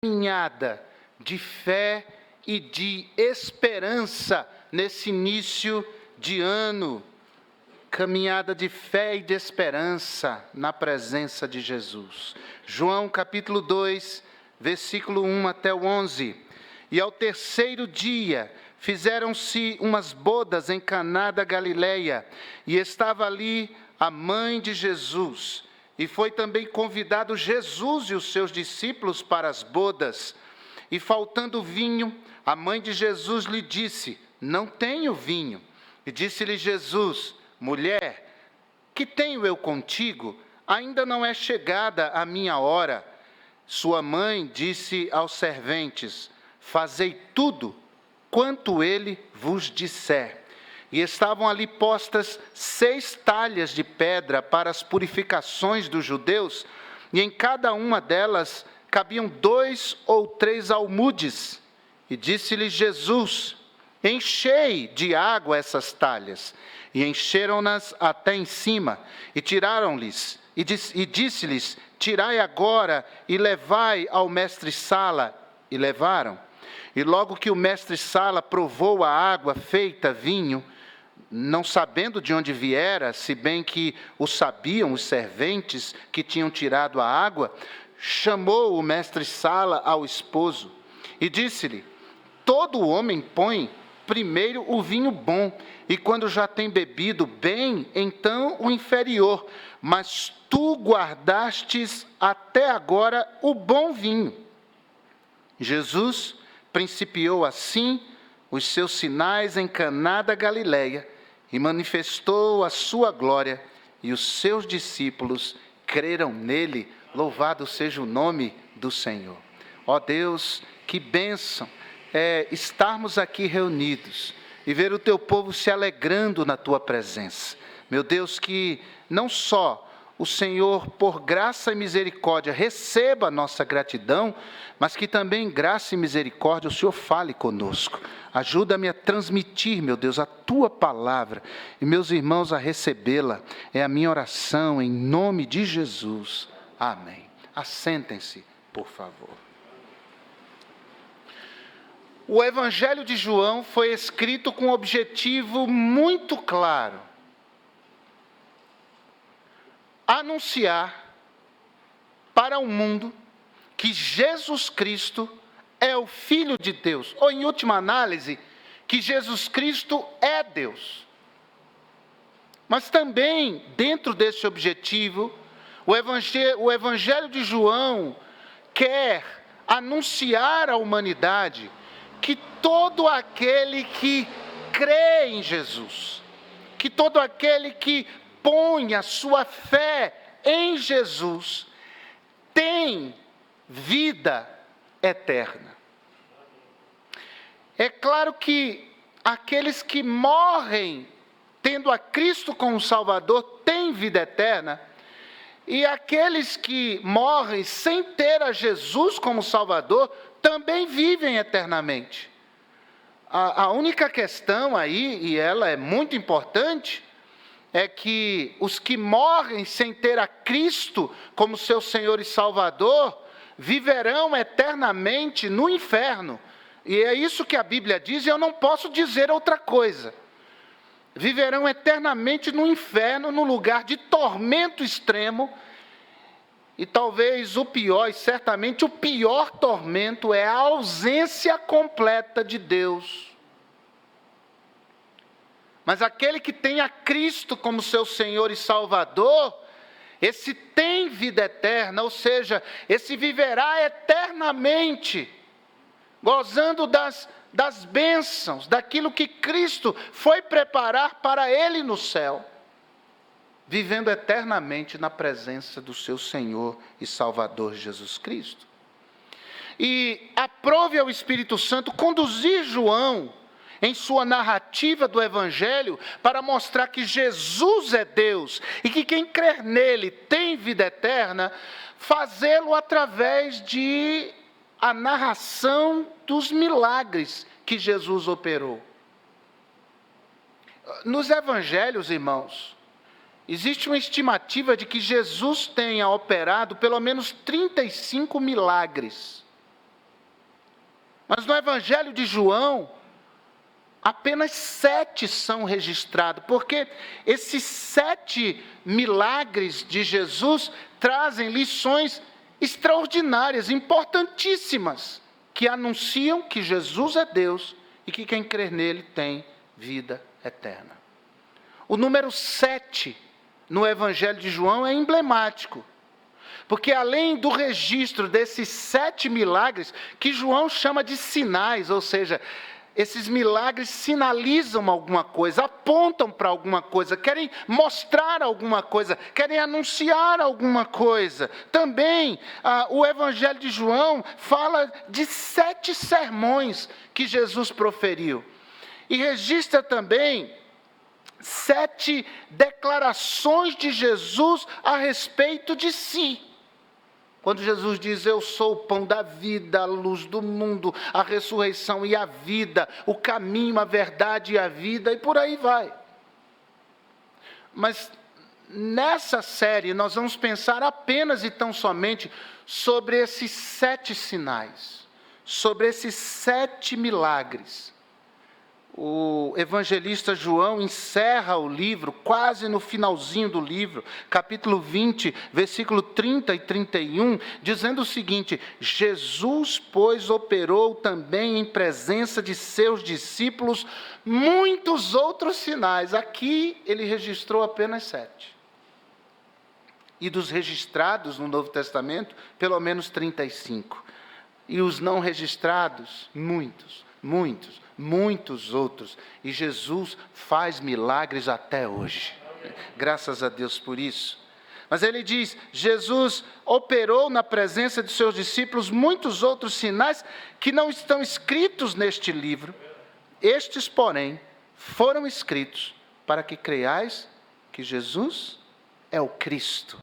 caminhada de fé e de esperança nesse início de ano. Caminhada de fé e de esperança na presença de Jesus. João capítulo 2, versículo 1 até o 11. E ao terceiro dia fizeram-se umas bodas em Caná da Galileia, e estava ali a mãe de Jesus. E foi também convidado Jesus e os seus discípulos para as bodas. E faltando vinho, a mãe de Jesus lhe disse: não tenho vinho. E disse-lhe Jesus: mulher, que tenho eu contigo? Ainda não é chegada a minha hora. Sua mãe disse aos serventes: fazei tudo quanto ele vos disser. E estavam ali postas 6 talhas de pedra para as purificações dos judeus, e em cada uma delas cabiam 2 ou 3 almudes. E disse-lhe Jesus: enchei de água essas talhas. E encheram-nas até em cima, e tiraram-lhes, e disse-lhes: tirai agora e levai ao mestre-sala. E levaram. E logo que o mestre-sala provou a água feita vinho, não sabendo de onde viera, se bem que o sabiam os serventes que tinham tirado a água, chamou o mestre-sala ao esposo e disse-lhe: todo homem põe primeiro o vinho bom, e quando já tem bebido bem, então o inferior. Mas tu guardastes até agora o bom vinho. Jesus principiou assim os seus sinais em Caná da Galileia e manifestou a sua glória, e os seus discípulos creram nele. Louvado seja o nome do Senhor. Ó Deus, que bênção é estarmos aqui reunidos e ver o teu povo se alegrando na tua presença. Meu Deus, que não só o Senhor, por graça e misericórdia, receba a nossa gratidão, mas que também, graça e misericórdia, o Senhor fale conosco. Ajuda-me a transmitir, meu Deus, a tua palavra, e meus irmãos a recebê-la. É a minha oração, em nome de Jesus. Amém. Assentem-se, por favor. O Evangelho de João foi escrito com um objetivo muito claro: anunciar para o mundo que Jesus Cristo é o Filho de Deus, ou em última análise, que Jesus Cristo é Deus. Mas também, dentro desse objetivo, o Evangelho de João quer anunciar à humanidade que todo aquele que crê em Jesus, que todo aquele que põe a sua fé em Jesus, tem vida eterna. É claro que aqueles que morrem tendo a Cristo como Salvador têm vida eterna, e aqueles que morrem sem ter a Jesus como Salvador também vivem eternamente. A única questão aí, e ela é muito importante, é que os que morrem sem ter a Cristo como seu Senhor e Salvador, viverão eternamente no inferno. E é isso que a Bíblia diz, e eu não posso dizer outra coisa. Viverão eternamente no inferno, no lugar de tormento extremo. E talvez o pior, e certamente o pior tormento, é a ausência completa de Deus. Mas aquele que tem a Cristo como seu Senhor e Salvador, esse tem vida eterna, ou seja, esse viverá eternamente, gozando das bênçãos, daquilo que Cristo foi preparar para ele no céu, vivendo eternamente na presença do seu Senhor e Salvador Jesus Cristo. E aprove ao Espírito Santo conduzir João em sua narrativa do Evangelho, para mostrar que Jesus é Deus, e que quem crer nele tem vida eterna, fazê-lo através de a narração dos milagres que Jesus operou. Nos Evangelhos, irmãos, existe uma estimativa de que Jesus tenha operado pelo menos 35 milagres. Mas no Evangelho de João, apenas 7 são registrados, porque esses 7 milagres de Jesus trazem lições extraordinárias, importantíssimas, que anunciam que Jesus é Deus e que quem crer nele tem vida eterna. O número 7 no Evangelho de João é emblemático, porque além do registro desses 7 milagres, que João chama de sinais, ou seja, esses milagres sinalizam alguma coisa, apontam para alguma coisa, querem mostrar alguma coisa, querem anunciar alguma coisa. Também, o Evangelho de João fala de 7 sermões que Jesus proferiu. E registra também 7 declarações de Jesus a respeito de si. Quando Jesus diz, eu sou o pão da vida, a luz do mundo, a ressurreição e a vida, o caminho, a verdade e a vida, e por aí vai. Mas nessa série nós vamos pensar apenas e tão somente sobre esses 7 sinais, sobre esses 7 milagres. O evangelista João encerra o livro, quase no finalzinho do livro, capítulo 20, versículo 30 e 31, dizendo o seguinte: Jesus, pois, operou também em presença de seus discípulos muitos outros sinais. Aqui ele registrou apenas 7. E dos registrados no Novo Testamento, pelo menos 35. E os não registrados, muitos outros. E Jesus faz milagres até hoje. Graças a Deus por isso. Mas ele diz, Jesus operou na presença de seus discípulos muitos outros sinais que não estão escritos neste livro. Estes, porém, foram escritos para que creiais que Jesus é o Cristo,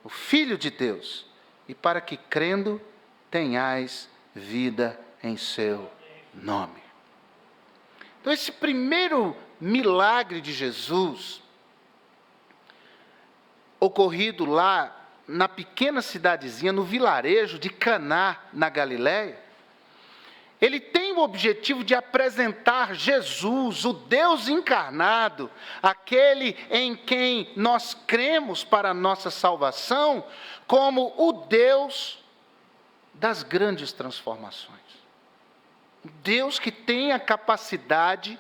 o Filho de Deus, e para que crendo tenhais vida em seu nome. Então, esse primeiro milagre de Jesus, ocorrido lá na pequena cidadezinha, no vilarejo de Caná, na Galiléia, ele tem o objetivo de apresentar Jesus, o Deus encarnado, aquele em quem nós cremos para a nossa salvação, como o Deus das grandes transformações. Deus que tem a capacidade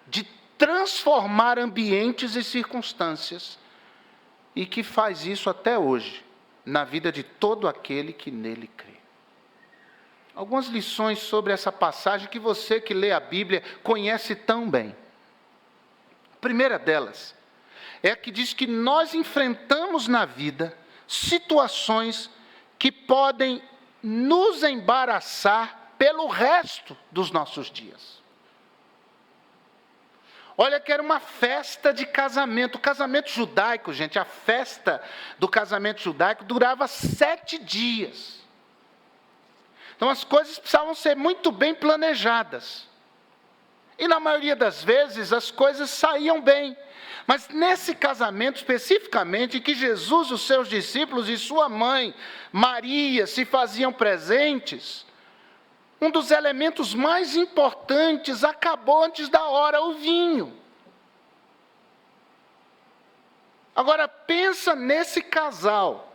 de transformar ambientes e circunstâncias, e que faz isso até hoje, na vida de todo aquele que nele crê. Algumas lições sobre essa passagem que você que lê a Bíblia conhece tão bem. A primeira delas é a que diz que nós enfrentamos na vida situações que podem nos embaraçar pelo resto dos nossos dias. Olha que era uma festa de casamento. O casamento judaico, gente, a festa do casamento judaico durava 7 dias. Então as coisas precisavam ser muito bem planejadas. E na maioria das vezes as coisas saíam bem. Mas nesse casamento especificamente, que Jesus, os seus discípulos e sua mãe, Maria, se faziam presentes, um dos elementos mais importantes acabou antes da hora, o vinho. Agora pensa nesse casal.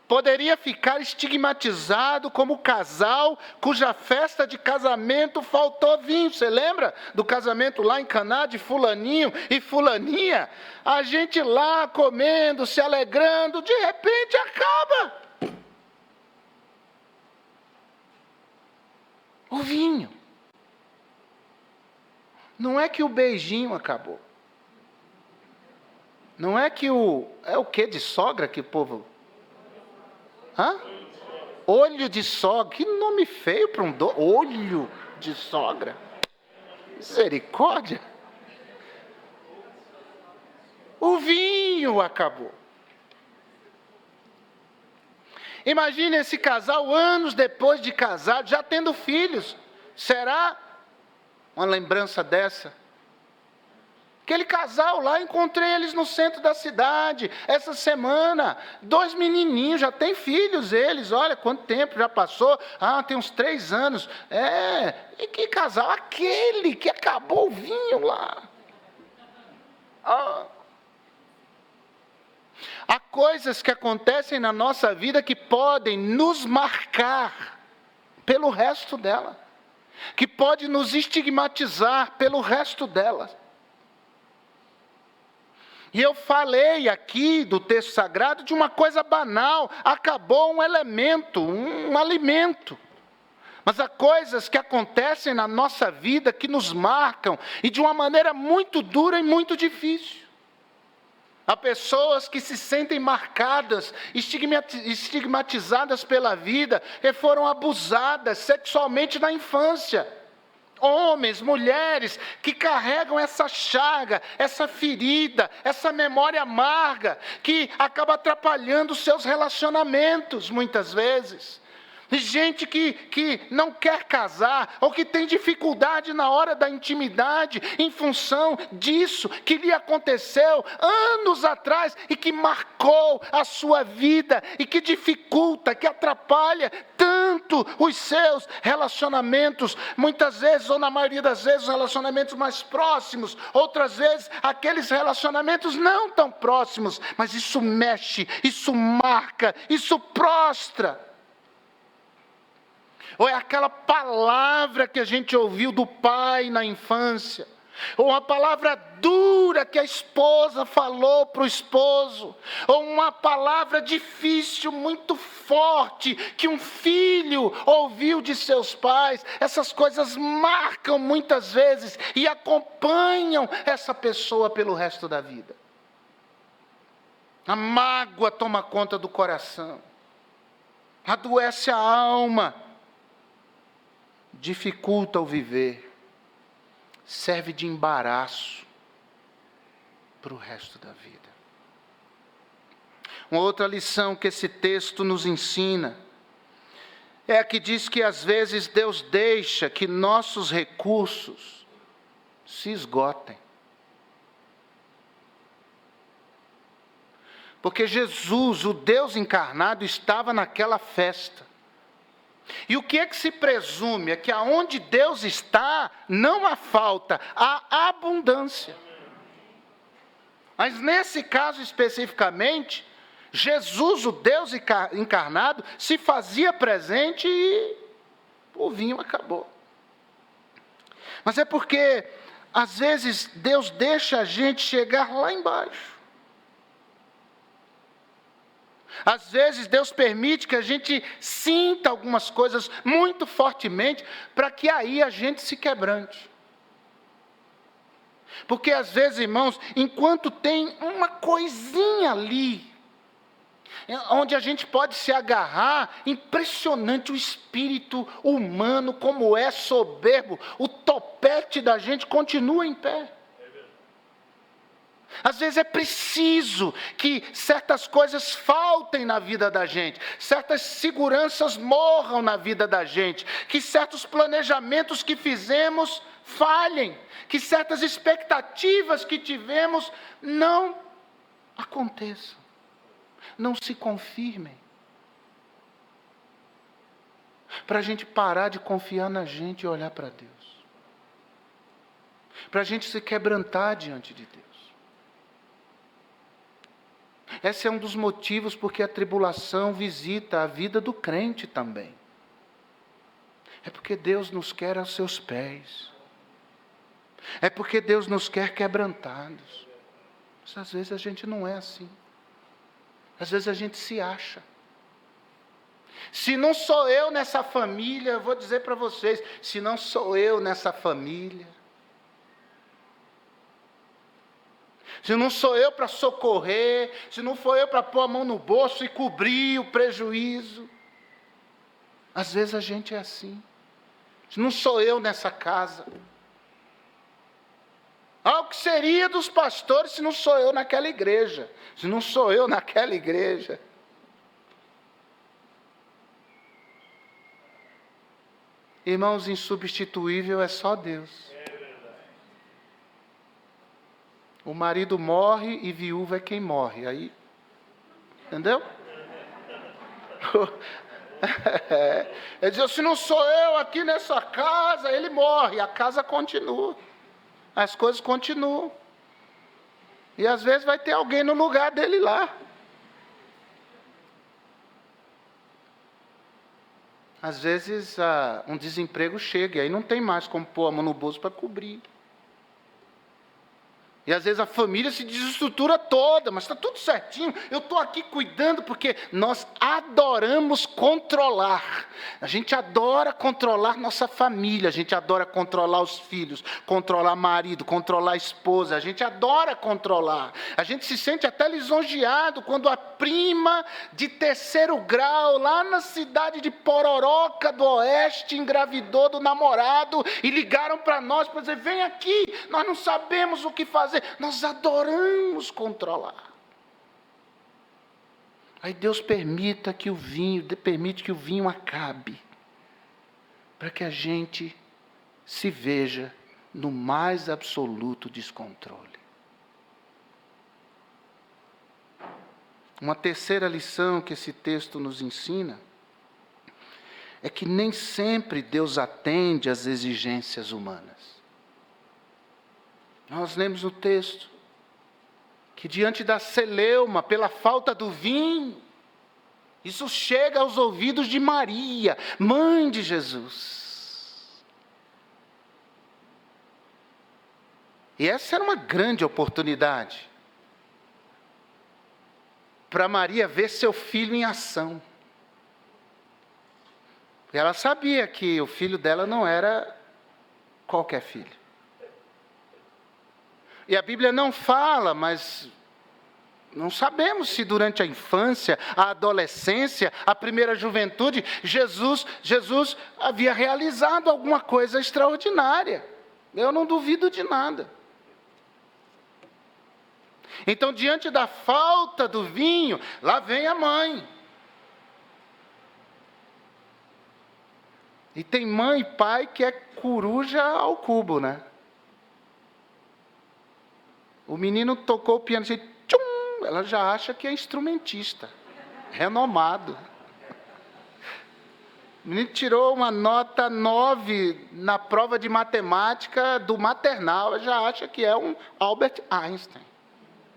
Poderia ficar estigmatizado como casal cuja festa de casamento faltou vinho. Você lembra do casamento lá em Caná de fulaninho e fulaninha? A gente lá comendo, se alegrando, de repente acaba o vinho. Não é que o beijinho acabou. Não é que é o que de sogra que o povo... Hã? Olho de sogra. Que nome feio para um olho de sogra. Misericórdia. O vinho acabou. Imagine esse casal anos depois de casado, já tendo filhos. Será uma lembrança dessa Aquele casal lá, encontrei eles no centro da cidade, essa semana. 2 menininhos, já têm filhos eles. Olha quanto tempo já passou. Tem uns 3 anos. E que casal? Aquele que acabou o vinho lá. Há coisas que acontecem na nossa vida que podem nos marcar pelo resto dela, que pode nos estigmatizar pelo resto dela. E eu falei aqui do texto sagrado de uma coisa banal, acabou um elemento, um alimento. Mas há coisas que acontecem na nossa vida que nos marcam, e de uma maneira muito dura e muito difícil. Há pessoas que se sentem marcadas, estigmatizadas pela vida, e foram abusadas sexualmente na infância. Homens, mulheres, que carregam essa chaga, essa ferida, essa memória amarga, que acaba atrapalhando os seus relacionamentos, muitas vezes. Gente que não quer casar, ou que tem dificuldade na hora da intimidade, em função disso que lhe aconteceu anos atrás, e que marcou a sua vida, e que dificulta, que atrapalha tanto os seus relacionamentos, muitas vezes, ou na maioria das vezes, os relacionamentos mais próximos, outras vezes, aqueles relacionamentos não tão próximos, mas isso mexe, isso marca, isso prostra. Ou é aquela palavra que a gente ouviu do pai na infância, ou uma palavra dura que a esposa falou para o esposo, ou uma palavra difícil, muito forte, que um filho ouviu de seus pais. Essas coisas marcam muitas vezes e acompanham essa pessoa pelo resto da vida. A mágoa toma conta do coração, adoece a alma, dificulta o viver, serve de embaraço para o resto da vida. Uma outra lição que esse texto nos ensina é a que diz que às vezes Deus deixa que nossos recursos se esgotem. Porque Jesus, o Deus encarnado, estava naquela festa. E o que é que se presume? É que aonde Deus está, não há falta, há abundância. Mas nesse caso especificamente, Jesus, o Deus encarnado, se fazia presente e o vinho acabou. Mas é porque, às vezes, Deus deixa a gente chegar lá embaixo. Às vezes Deus permite que a gente sinta algumas coisas muito fortemente, para que aí a gente se quebrante. Porque às vezes, irmãos, enquanto tem uma coisinha ali, onde a gente pode se agarrar, impressionante o espírito humano, como é soberbo, o topete da gente continua em pé. Às vezes é preciso que certas coisas faltem na vida da gente, certas seguranças morram na vida da gente, que certos planejamentos que fizemos falhem, que certas expectativas que tivemos não aconteçam, não se confirmem. Para a gente parar de confiar na gente e olhar para Deus. Para a gente se quebrantar diante de Deus. Esse é um dos motivos porque a tribulação visita a vida do crente também. É porque Deus nos quer aos seus pés. É porque Deus nos quer quebrantados. Mas às vezes a gente não é assim. Às vezes a gente se acha. Se não sou eu nessa família, eu vou dizer para vocês, se não sou eu nessa família, se não sou eu para socorrer, se não for eu para pôr a mão no bolso e cobrir o prejuízo. Às vezes a gente é assim. Se não sou eu nessa casa. O que seria dos pastores se não sou eu naquela igreja? Se não sou eu naquela igreja. Irmãos, insubstituível é só Deus. O marido morre e viúva é quem morre. Aí, entendeu? Ele diz, se não sou eu aqui nessa casa, ele morre, a casa continua. As coisas continuam. E às vezes vai ter alguém no lugar dele lá. Às vezes um desemprego chega, e aí não tem mais como pôr a mão no bolso para cobrir. E às vezes a família se desestrutura toda, mas está tudo certinho. Eu estou aqui cuidando porque nós adoramos controlar. A gente adora controlar nossa família, a gente adora controlar os filhos, controlar marido, controlar a esposa. A gente adora controlar. A gente se sente até lisonjeado quando a prima de 3º grau, lá na cidade de Pororoca do Oeste, engravidou do namorado e ligaram para nós para dizer, vem aqui, nós não sabemos o que fazer. Nós adoramos controlar. Aí Deus permite que o vinho acabe, para que a gente se veja no mais absoluto descontrole. Uma terceira lição que esse texto nos ensina é que nem sempre Deus atende às exigências humanas. Nós lemos no texto que diante da celeuma, pela falta do vinho, isso chega aos ouvidos de Maria, mãe de Jesus. E essa era uma grande oportunidade para Maria ver seu filho em ação. E ela sabia que o filho dela não era qualquer filho. E a Bíblia não fala, mas não sabemos se durante a infância, a adolescência, a primeira juventude, Jesus havia realizado alguma coisa extraordinária. Eu não duvido de nada. Então, diante da falta do vinho, lá vem a mãe. E tem mãe e pai que é coruja ao cubo, né? O menino tocou o piano, assim, tchum, ela já acha que é instrumentista, renomado. O menino tirou uma nota 9 na prova de matemática do maternal, ela já acha que é um Albert Einstein,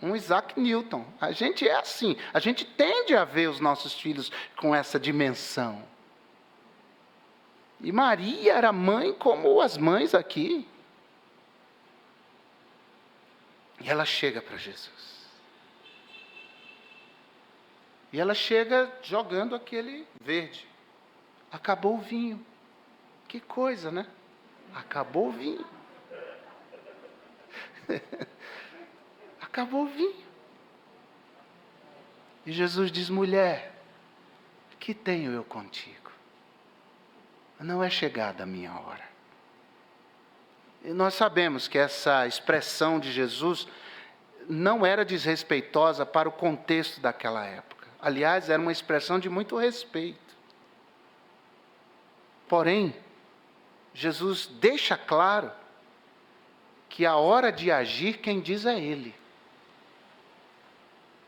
um Isaac Newton. A gente é assim, a gente tende a ver os nossos filhos com essa dimensão. E Maria era mãe como as mães aqui. E ela chega para Jesus. E ela chega jogando aquele verde. Acabou o vinho. Que coisa, né? Acabou o vinho. Acabou o vinho. E Jesus diz, mulher, que tenho eu contigo? Não é chegada a minha hora. E nós sabemos que essa expressão de Jesus não era desrespeitosa para o contexto daquela época. Aliás, era uma expressão de muito respeito. Porém, Jesus deixa claro que a hora de agir, quem diz é Ele.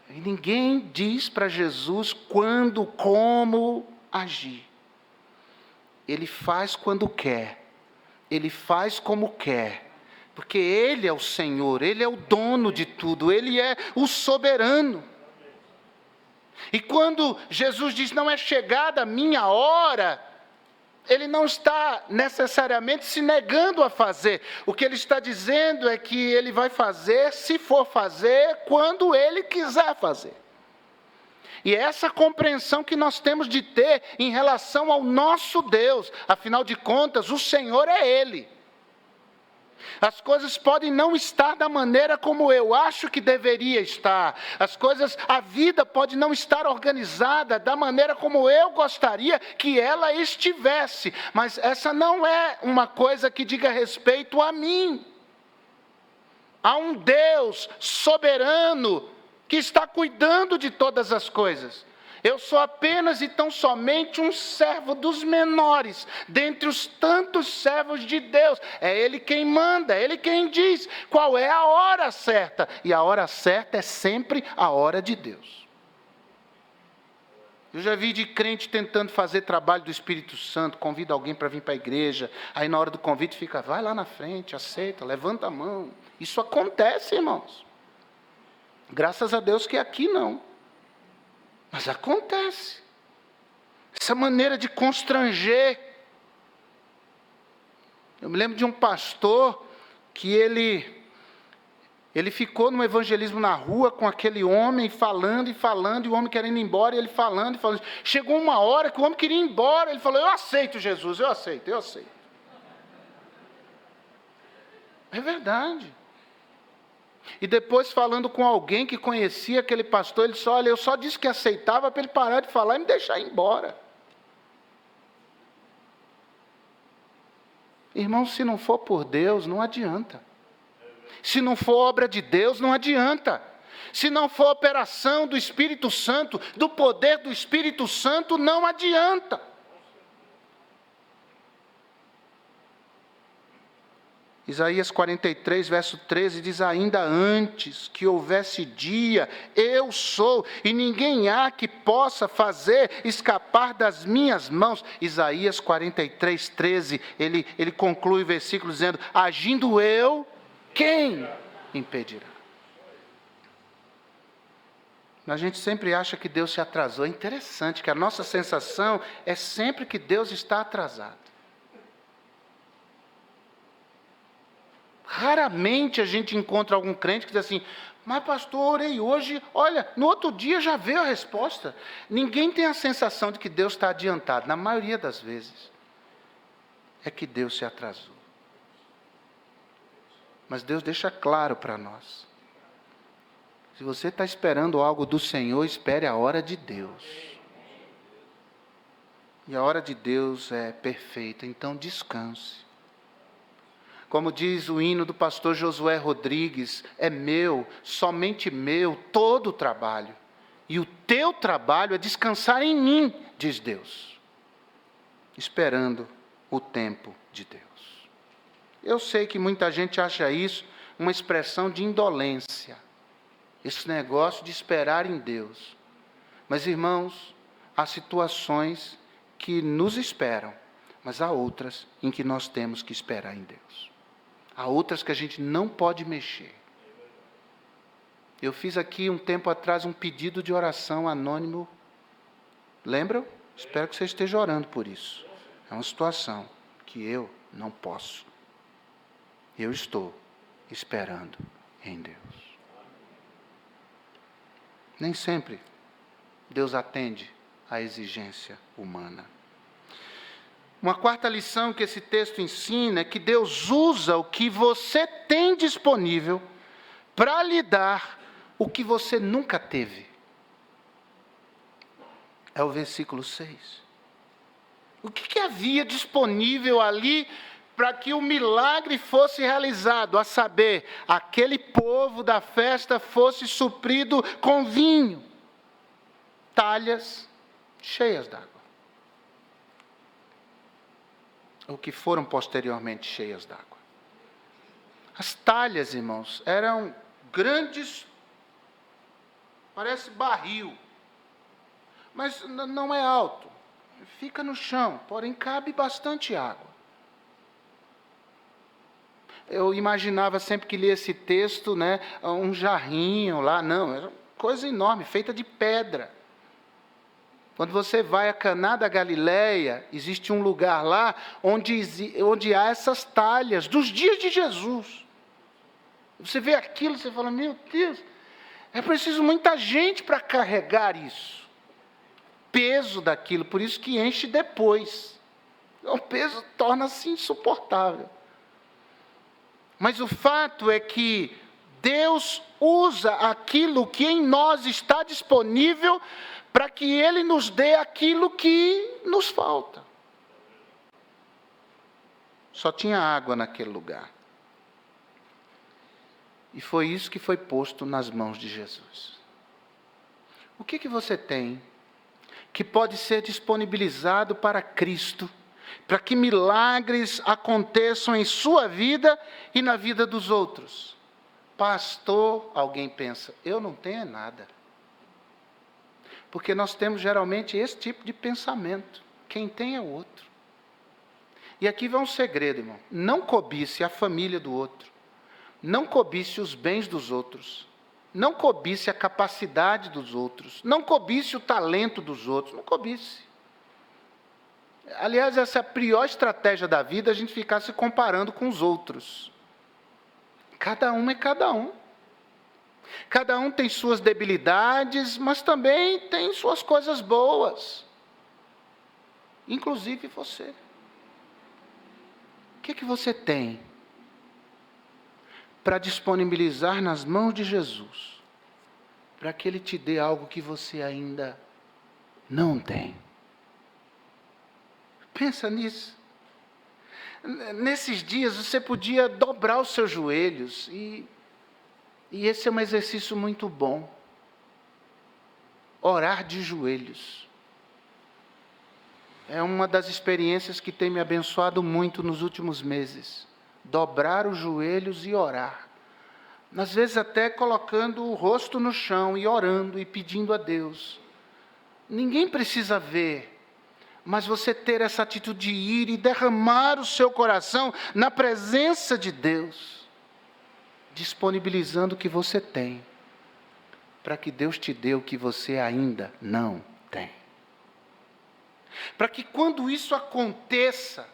E ninguém diz para Jesus quando, como agir. Ele faz quando quer. Ele faz como quer, porque Ele é o Senhor, Ele é o dono de tudo, Ele é o soberano. E quando Jesus diz, não é chegada a minha hora, Ele não está necessariamente se negando a fazer. O que Ele está dizendo é que Ele vai fazer, se for fazer, quando Ele quiser fazer. E é essa compreensão que nós temos de ter em relação ao nosso Deus. Afinal de contas, o Senhor é Ele. As coisas podem não estar da maneira como eu acho que deveria estar. A vida pode não estar organizada da maneira como eu gostaria que ela estivesse. Mas essa não é uma coisa que diga respeito a mim. Há um Deus soberano que está cuidando de todas as coisas. Eu sou apenas e tão somente um servo dos menores, dentre os tantos servos de Deus. É Ele quem manda, é Ele quem diz qual é a hora certa. E a hora certa é sempre a hora de Deus. Eu já vi de crente tentando fazer trabalho do Espírito Santo, convida alguém para vir para a igreja, aí na hora do convite fica, vai lá na frente, aceita, levanta a mão. Isso acontece, irmãos. Graças a Deus que aqui não. Mas acontece. Essa maneira de constranger. Eu me lembro de um pastor que ele ficou no evangelismo na rua com aquele homem falando, e o homem querendo ir embora, e ele falando. Chegou uma hora que o homem queria ir embora, ele falou, eu aceito Jesus, eu aceito. É verdade. E depois falando com alguém que conhecia aquele pastor, ele disse, olha, eu só disse que aceitava para ele parar de falar e me deixar ir embora. Irmão, se não for por Deus, não adianta. Se não for obra de Deus, não adianta. Se não for operação do Espírito Santo, do poder do Espírito Santo, não adianta. Isaías 43, verso 13, diz, ainda antes que houvesse dia, eu sou, e ninguém há que possa fazer escapar das minhas mãos. Isaías 43, 13, ele conclui o versículo dizendo, agindo eu, quem impedirá? A gente sempre acha que Deus se atrasou. É interessante que a nossa sensação é sempre que Deus está atrasado. Raramente a gente encontra algum crente que diz assim, mas pastor, orei hoje, olha, no outro dia já veio a resposta. Ninguém tem a sensação de que Deus está adiantado. Na maioria das vezes, é que Deus se atrasou. Mas Deus deixa claro para nós. Se você está esperando algo do Senhor, espere a hora de Deus. E a hora de Deus é perfeita, então descanse. Como diz o hino do pastor Josué Rodrigues, é meu, somente meu, todo o trabalho. E o teu trabalho é descansar em mim, diz Deus. Esperando o tempo de Deus. Eu sei que muita gente acha isso uma expressão de indolência. Esse negócio de esperar em Deus. Mas, irmãos, há situações que nos esperam, mas há outras em que nós temos que esperar em Deus. Há outras que a gente não pode mexer. Eu fiz aqui um tempo atrás um pedido de oração anônimo. Lembram? Espero que você esteja orando por isso. É uma situação que eu não posso. Eu estou esperando em Deus. Nem sempre Deus atende à exigência humana. Uma quarta lição que esse texto ensina é que Deus usa o que você tem disponível para lhe dar o que você nunca teve. É o versículo 6. O que havia disponível ali para que o milagre fosse realizado? A saber, aquele povo da festa fosse suprido com vinho, talhas cheias d'água. Ou que foram posteriormente cheias d'água. As talhas, irmãos, eram grandes, parece barril, mas não é alto, fica no chão, porém cabe bastante água. Eu imaginava sempre que lia esse texto, um jarrinho lá, não, era coisa enorme, feita de pedra. Quando você vai a Caná da Galileia, existe um lugar lá onde há essas talhas dos dias de Jesus. Você vê aquilo, você fala, meu Deus, é preciso muita gente para carregar isso. Peso daquilo, por isso que enche depois. O peso torna-se insuportável. Mas o fato é que Deus usa aquilo que em nós está disponível para que Ele nos dê aquilo que nos falta. Só tinha água naquele lugar. E foi isso que foi posto nas mãos de Jesus. O que você tem que pode ser disponibilizado para Cristo, para que milagres aconteçam em sua vida e na vida dos outros. Pastor, alguém pensa, eu não tenho nada. Porque nós temos geralmente esse tipo de pensamento. Quem tem é o outro. E aqui vai um segredo, irmão. Não cobice a família do outro. Não cobice os bens dos outros. Não cobice a capacidade dos outros. Não cobice o talento dos outros. Não cobice. Aliás, essa é a pior estratégia da vida, a gente ficar se comparando com os outros. Cada um é cada um. Cada um tem suas debilidades, mas também tem suas coisas boas. Inclusive você. O que você tem para disponibilizar nas mãos de Jesus, para que Ele te dê algo que você ainda não tem? Pensa nisso. Nesses dias você podia dobrar os seus joelhos e esse é um exercício muito bom. Orar de joelhos. É uma das experiências que tem me abençoado muito nos últimos meses. Dobrar os joelhos e orar. Às vezes até colocando o rosto no chão e orando e pedindo a Deus. Ninguém precisa ver, mas você ter essa atitude de ir e derramar o seu coração na presença de Deus, disponibilizando o que você tem, para que Deus te dê o que você ainda não tem. Para que quando isso aconteça,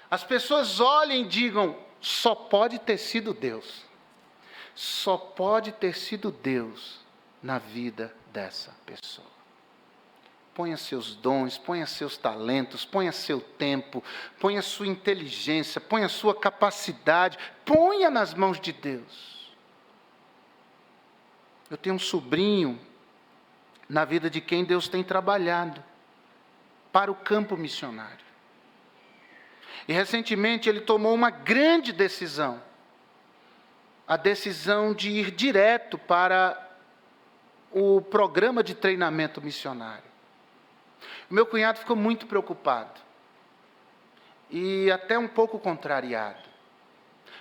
as pessoas olhem e digam, só pode ter sido Deus. Só pode ter sido Deus na vida dessa pessoa. Ponha seus dons, ponha seus talentos, ponha seu tempo, ponha sua inteligência, ponha sua capacidade, ponha nas mãos de Deus. Eu tenho um sobrinho na vida de quem Deus tem trabalhado para o campo missionário. E recentemente ele tomou uma grande decisão. A decisão de ir direto para o programa de treinamento missionário. O meu cunhado ficou muito preocupado. E até um pouco contrariado.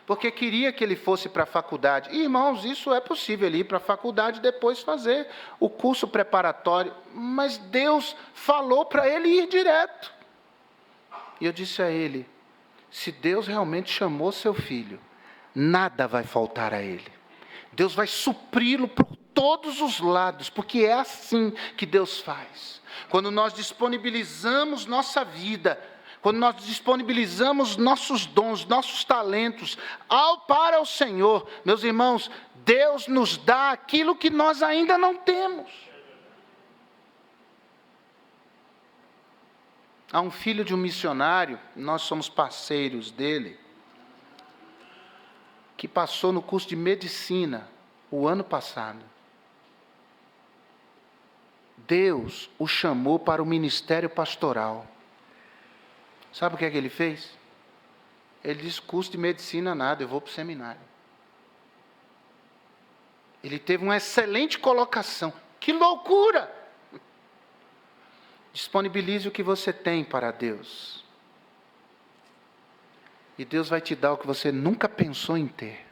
Porque queria que ele fosse para a faculdade. E, irmãos, isso é possível, ele ir para a faculdade e depois fazer o curso preparatório. Mas Deus falou para ele ir direto. E eu disse a ele, se Deus realmente chamou seu filho, nada vai faltar a ele. Deus vai supri-lo por todos os lados, porque é assim que Deus faz. Quando nós disponibilizamos nossa vida, quando nós disponibilizamos nossos dons, nossos talentos para o Senhor, meus irmãos, Deus nos dá aquilo que nós ainda não temos. Há um filho de um missionário, nós somos parceiros dele, que passou no curso de medicina o ano passado. Deus o chamou para o ministério pastoral. Sabe o que é que ele fez? Ele disse, curso de medicina nada, eu vou para o seminário. Ele teve uma excelente colocação. Que loucura! Disponibilize o que você tem para Deus. E Deus vai te dar o que você nunca pensou em ter.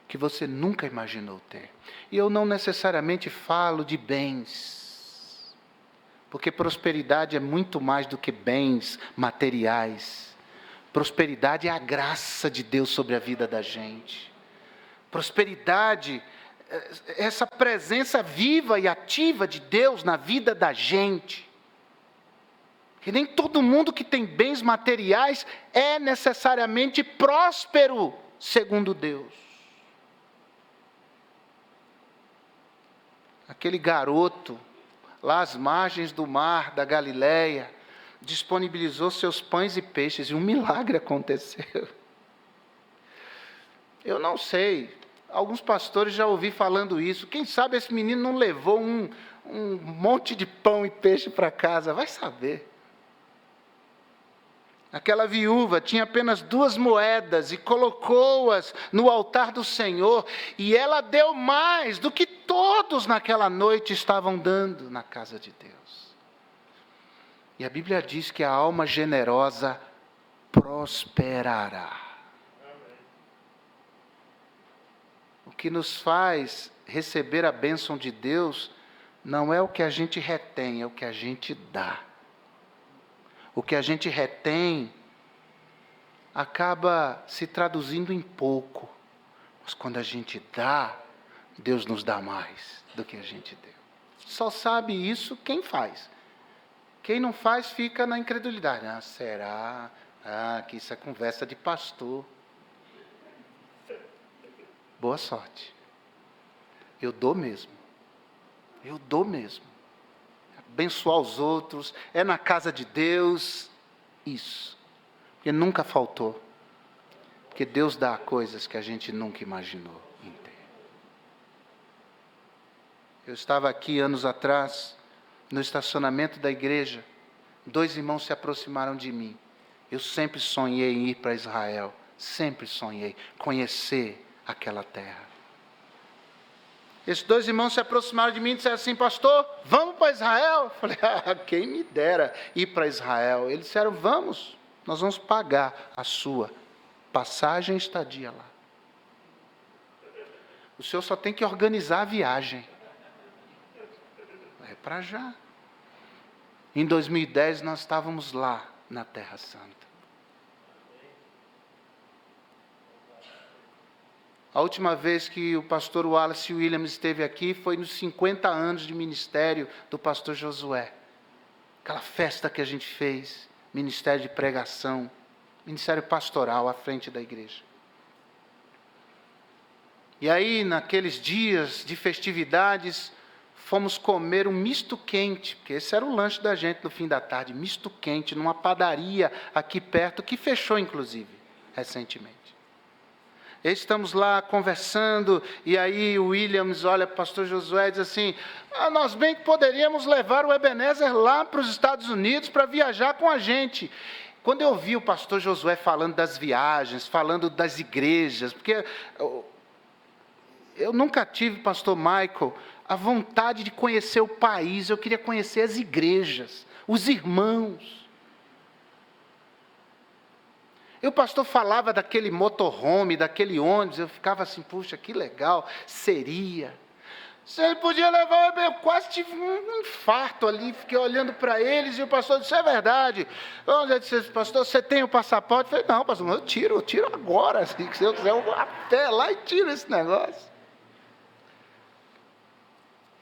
O que você nunca imaginou ter. E eu não necessariamente falo de bens. Porque prosperidade é muito mais do que bens materiais. Prosperidade é a graça de Deus sobre a vida da gente. Prosperidade é essa presença viva e ativa de Deus na vida da gente. Que nem todo mundo que tem bens materiais é necessariamente próspero, segundo Deus. Aquele garoto, lá às margens do mar da Galileia, disponibilizou seus pães e peixes e um milagre aconteceu. Eu não sei, alguns pastores já ouvi falando isso. Quem sabe esse menino não levou um monte de pão e peixe para casa, vai saber. Aquela viúva tinha apenas 2 moedas e colocou-as no altar do Senhor, e ela deu mais do que todos naquela noite estavam dando na casa de Deus. E a Bíblia diz que a alma generosa prosperará. O que nos faz receber a bênção de Deus não é o que a gente retém, é o que a gente dá. O que a gente retém acaba se traduzindo em pouco. Mas quando a gente dá, Deus nos dá mais do que a gente deu. Só sabe isso quem faz. Quem não faz fica na incredulidade. Ah, será? Ah, que isso é conversa de pastor. Boa sorte. Eu dou mesmo. Eu dou mesmo. Abençoar os outros, é na casa de Deus, isso. Porque nunca faltou. Porque Deus dá coisas que a gente nunca imaginou em ter. Eu estava aqui anos atrás, no estacionamento da igreja, 2 irmãos se aproximaram de mim. Eu sempre sonhei em ir para Israel, sempre sonhei conhecer aquela terra. Esses 2 irmãos se aproximaram de mim e disseram assim: pastor, vamos para Israel? Eu falei: quem me dera ir para Israel. Eles disseram: vamos, nós vamos pagar a sua passagem e estadia lá. O senhor só tem que organizar a viagem. É para já. Em 2010 nós estávamos lá na Terra Santa. A última vez que o pastor Wallace Williams esteve aqui foi nos 50 anos de ministério do pastor Josué. Aquela festa que a gente fez, ministério de pregação, ministério pastoral à frente da igreja. E aí, naqueles dias de festividades, fomos comer um misto quente, porque esse era o lanche da gente no fim da tarde, misto quente, numa padaria aqui perto, que fechou inclusive, recentemente. Estamos lá conversando, e aí o Williams olha para o pastor Josué e diz assim: nós bem que poderíamos levar o Ebenezer lá para os Estados Unidos para viajar com a gente. Quando eu vi o pastor Josué falando das viagens, falando das igrejas, porque eu nunca tive, pastor Michael, a vontade de conhecer o país, eu queria conhecer as igrejas, os irmãos. E o pastor falava daquele motorhome, daquele ônibus, eu ficava assim: puxa, que legal, seria. Se ele podia levar, eu quase tive um infarto ali, fiquei olhando para eles, e o pastor disse: é verdade. Eu disse: pastor, você tem o passaporte? Eu falei: não, pastor, eu tiro agora, assim, se eu quiser eu vou a pé lá e tiro esse negócio.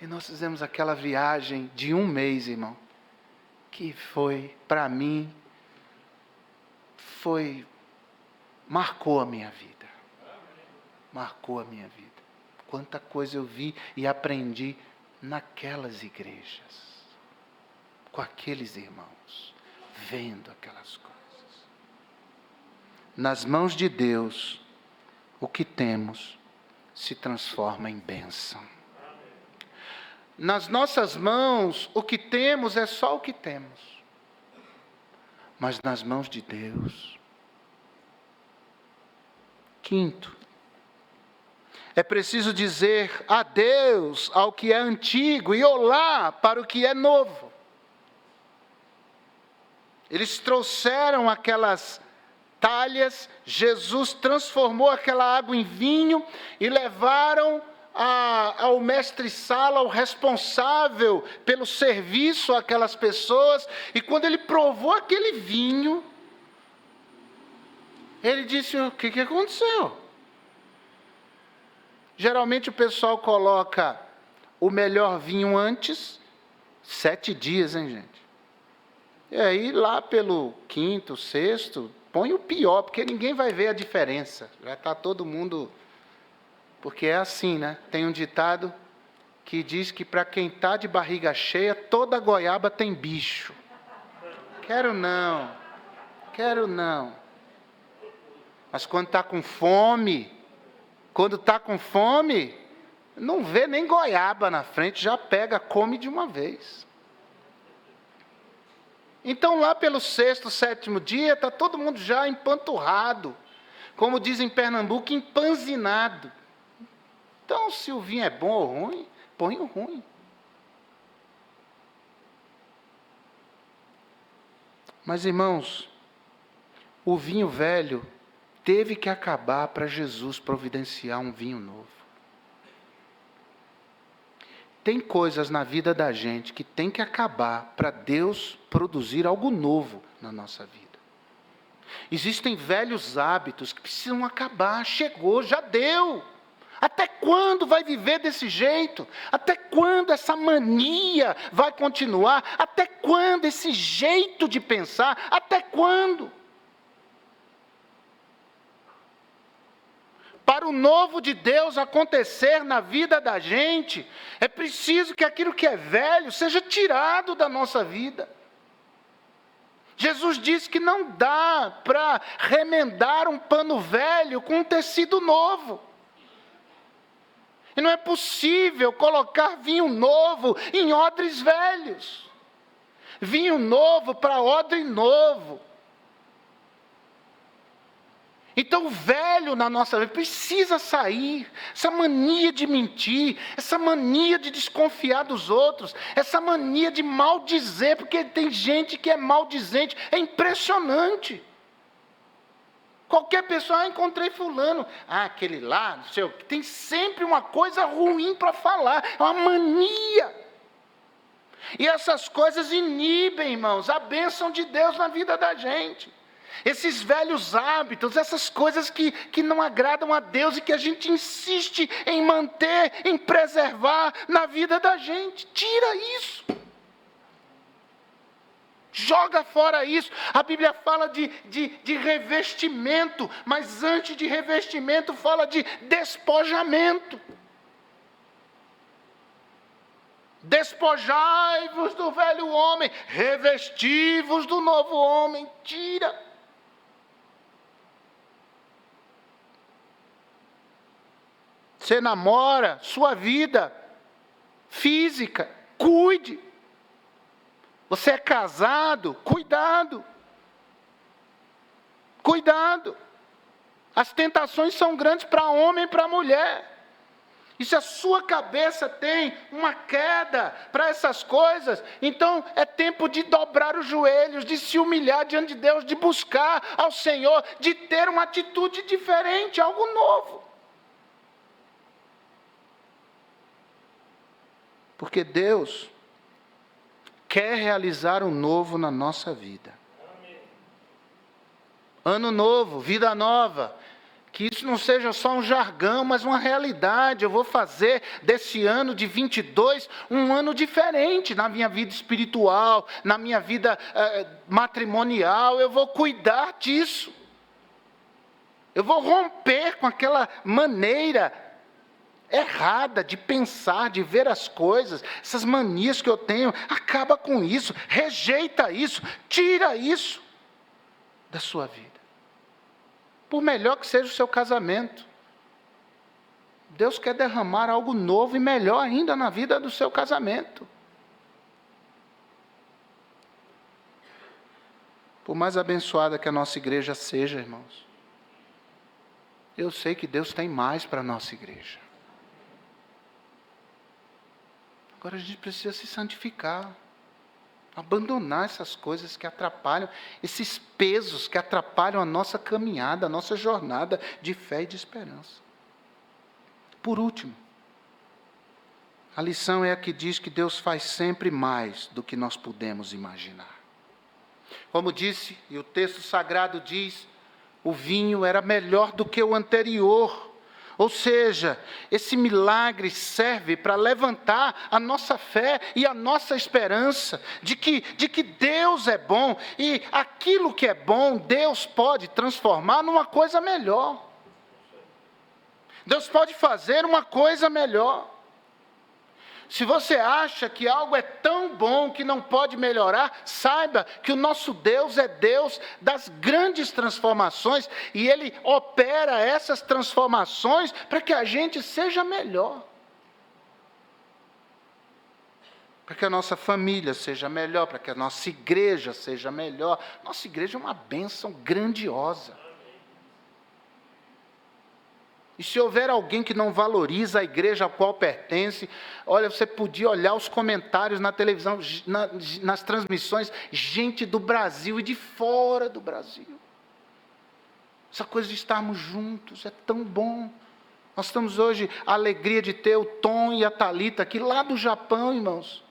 E nós fizemos aquela viagem de 1 mês, irmão, que foi, para mim, marcou a minha vida. Marcou a minha vida. Quanta coisa eu vi e aprendi naquelas igrejas, com aqueles irmãos, vendo aquelas coisas. Nas mãos de Deus, o que temos se transforma em bênção. Nas nossas mãos, o que temos é só o que temos. Mas nas mãos de Deus. Quinto, é preciso dizer adeus ao que é antigo e olá para o que é novo. Eles trouxeram aquelas talhas, Jesus transformou aquela água em vinho e levaram ao mestre-sala, ao responsável pelo serviço àquelas pessoas, e quando ele provou aquele vinho, ele disse: o que aconteceu? Geralmente o pessoal coloca o melhor vinho antes, 7 dias, hein, gente? E aí lá pelo 5º, 6º, põe o pior, porque ninguém vai ver a diferença. Já está todo mundo... Porque é assim, né? Tem um ditado que diz que para quem está de barriga cheia, toda goiaba tem bicho. Quero não. Mas quando está com fome, não vê nem goiaba na frente, já pega, come de uma vez. Então lá pelo 6º, 7º dia, está todo mundo já empanturrado. Como dizem em Pernambuco, empanzinado. Então, se o vinho é bom ou ruim, põe o ruim. Mas, irmãos, o vinho velho teve que acabar para Jesus providenciar um vinho novo. Tem coisas na vida da gente que tem que acabar para Deus produzir algo novo na nossa vida. Existem velhos hábitos que precisam acabar. Chegou, já deu. Até quando vai viver desse jeito? Até quando essa mania vai continuar? Até quando esse jeito de pensar? Até quando? Para o novo de Deus acontecer na vida da gente, é preciso que aquilo que é velho seja tirado da nossa vida. Jesus disse que não dá para remendar um pano velho com um tecido novo. E não é possível colocar vinho novo em odres velhos. Vinho novo para odre novo. Então o velho na nossa vida precisa sair. Essa mania de mentir, essa mania de desconfiar dos outros, essa mania de maldizer, porque tem gente que é maldizente, é impressionante. Qualquer pessoa, encontrei fulano, aquele lá, não sei o que, tem sempre uma coisa ruim para falar, é uma mania. E essas coisas inibem, irmãos, a bênção de Deus na vida da gente. Esses velhos hábitos, essas coisas que não agradam a Deus e que a gente insiste em manter, em preservar na vida da gente. Tira isso. Joga fora isso. A Bíblia fala de revestimento, mas antes de revestimento fala de despojamento. Despojai-vos do velho homem, revesti-vos do novo homem. Tira. Você namora, sua vida física, cuide. Você é casado, cuidado. Cuidado. As tentações são grandes para homem e para mulher. E se a sua cabeça tem uma queda para essas coisas, então é tempo de dobrar os joelhos, de se humilhar diante de Deus, de buscar ao Senhor, de ter uma atitude diferente, algo novo. Porque Deus quer realizar um novo na nossa vida. Amém. Ano novo, vida nova. Que isso não seja só um jargão, mas uma realidade. Eu vou fazer desse ano de 22 um ano diferente na minha vida espiritual, na minha vida matrimonial. Eu vou cuidar disso. Eu vou romper com aquela maneira errada de pensar, de ver as coisas, essas manias que eu tenho. Acaba com isso, rejeita isso, tira isso da sua vida. Por melhor que seja o seu casamento, Deus quer derramar algo novo e melhor ainda na vida do seu casamento. Por mais abençoada que a nossa igreja seja, irmãos, eu sei que Deus tem mais para a nossa igreja. Agora a gente precisa se santificar, abandonar essas coisas que atrapalham, esses pesos que atrapalham a nossa caminhada, a nossa jornada de fé e de esperança. Por último, a lição é a que diz que Deus faz sempre mais do que nós podemos imaginar. Como disse, e o texto sagrado diz, o vinho era melhor do que o anterior. Ou seja, esse milagre serve para levantar a nossa fé e a nossa esperança de que Deus é bom e aquilo que é bom, Deus pode transformar numa coisa melhor. Deus pode fazer uma coisa melhor. Se você acha que algo é tão bom que não pode melhorar, saiba que o nosso Deus é Deus das grandes transformações e Ele opera essas transformações para que a gente seja melhor. para que a nossa família seja melhor, para que a nossa igreja seja melhor. Nossa igreja é uma bênção grandiosa. E se houver alguém que não valoriza a igreja a qual pertence, olha, você podia olhar os comentários na televisão, nas transmissões, gente do Brasil e de fora do Brasil. Essa coisa de estarmos juntos é tão bom. Nós estamos hoje a alegria de ter o Tom e a Thalita aqui lá do Japão, irmãos.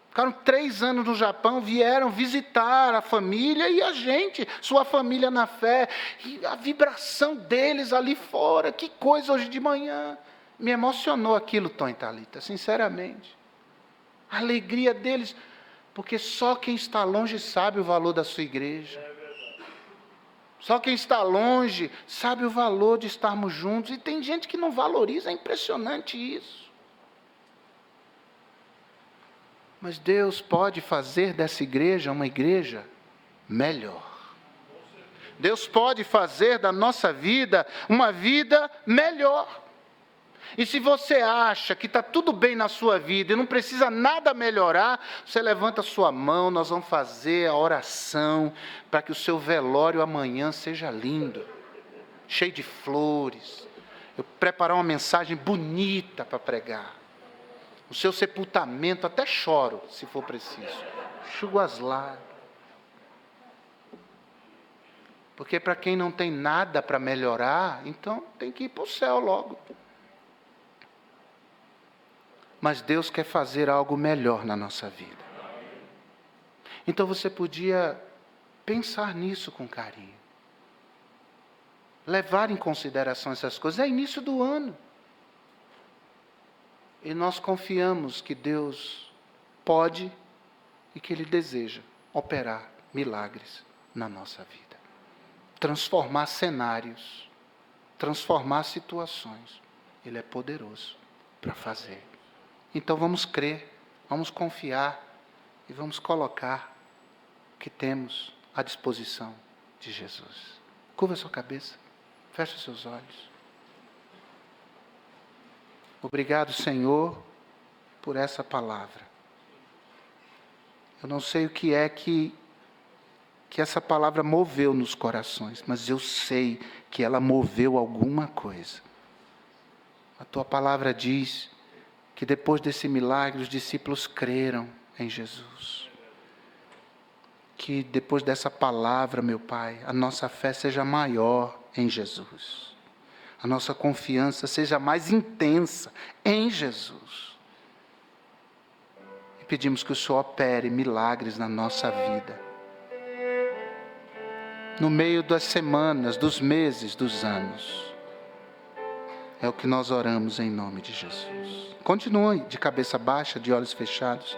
Ficaram 3 anos no Japão, vieram visitar a família e a gente, sua família na fé. E a vibração deles ali fora, que coisa hoje de manhã. Me emocionou aquilo, Tom e Thalita, sinceramente. A alegria deles, porque só quem está longe sabe o valor da sua igreja. Só quem está longe sabe o valor de estarmos juntos. E tem gente que não valoriza, é impressionante isso. Mas Deus pode fazer dessa igreja uma igreja melhor. Deus pode fazer da nossa vida uma vida melhor. E se você acha que está tudo bem na sua vida e não precisa nada melhorar, você levanta a sua mão, nós vamos fazer a oração para que o seu velório amanhã seja lindo, cheio de flores. Eu preparar uma mensagem bonita para pregar. O seu sepultamento, até choro, se for preciso. Enxugo as lágrimas. Porque para quem não tem nada para melhorar, então tem que ir para o céu logo. Mas Deus quer fazer algo melhor na nossa vida. Então você podia pensar nisso com carinho. Levar em consideração essas coisas. É início do ano. E nós confiamos que Deus pode e que Ele deseja operar milagres na nossa vida. Transformar cenários, transformar situações. Ele é poderoso para fazer. Então vamos crer, vamos confiar e vamos colocar o que temos à disposição de Jesus. Curva a sua cabeça, feche os seus olhos. Obrigado, Senhor, por essa palavra. Eu não sei o que é que essa palavra moveu nos corações, mas eu sei que ela moveu alguma coisa. A tua palavra diz que depois desse milagre os discípulos creram em Jesus. Que depois dessa palavra, meu Pai, a nossa fé seja maior em Jesus. A nossa confiança seja mais intensa em Jesus. E pedimos que o Senhor opere milagres na nossa vida. No meio das semanas, dos meses, dos anos. É o que nós oramos em nome de Jesus. Continue de cabeça baixa, de olhos fechados.